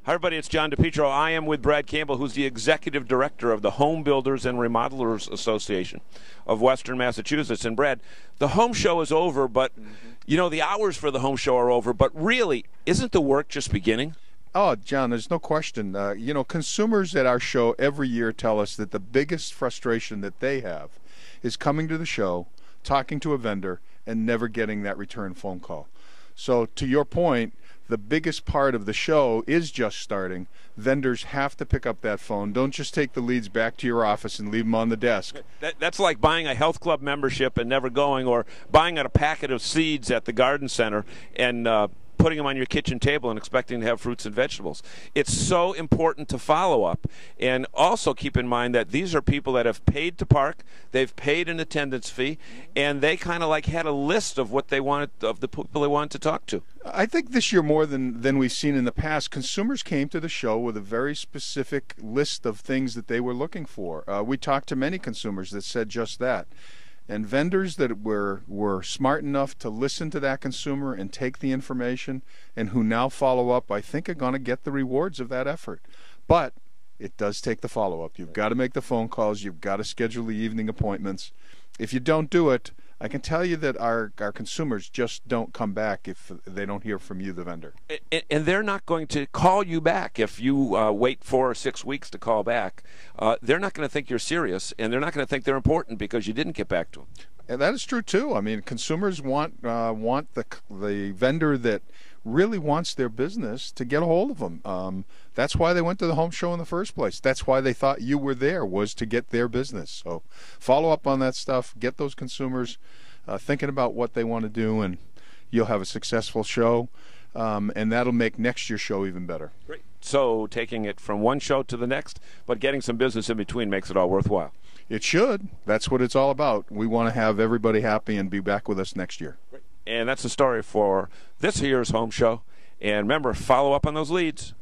Hi, everybody. It's John DePietro. I am with Brad Campbell, who's the executive director of the Home Builders and Remodelers Association of Western Massachusetts. And, Brad, the home show is over, but, you know, the hours for the home show are over. But really, isn't the work just beginning? Oh, John, there's no question. Consumers at our show every year tell us that the biggest frustration that they have is coming to the show, talking to a vendor, and never getting that return phone call. So, to your point, the biggest part of the show is just starting. Vendors have to pick up that phone. Don't just take the leads back to your office and leave them on the desk. That's like buying a health club membership and never going, or buying a packet of seeds at the garden center and putting them on your kitchen table and expecting to have fruits and vegetables. It's so important to follow up. And also keep in mind that these are people that have paid to park, they've paid an attendance fee, and they kind of like had a list of what they wanted, of the people they wanted to talk to. I think this year more than we've seen in the past, consumers came to the show with a very specific list of things that they were looking for. We talked to many consumers that said just that. And vendors that were smart enough to listen to that consumer and take the information and who now follow up, I think are going to get the rewards of that effort. But it does take the follow-up. You've got to make the phone calls. You've got to schedule the evening appointments. If you don't do it, I can tell you that our consumers just don't come back if they don't hear from you, the vendor. And they're not going to call you back if you wait 4 or 6 weeks to call back. They're not going to think you're serious, and they're not going to think they're important because you didn't get back to them. And that is true, too. I mean, consumers want the vendor that really wants their business to get a hold of them. That's why they went to the home show in the first place. That's why they thought you were there, was to get their business. So follow up on that stuff. Get those consumers thinking about what they want to do, and you'll have a successful show, and that'll make next year's show even better. Great. So taking it from one show to the next, but getting some business in between makes it all worthwhile. It should. That's what it's all about. We want to have everybody happy and be back with us next year. Great. And that's the story for this year's home show. And remember, follow up on those leads.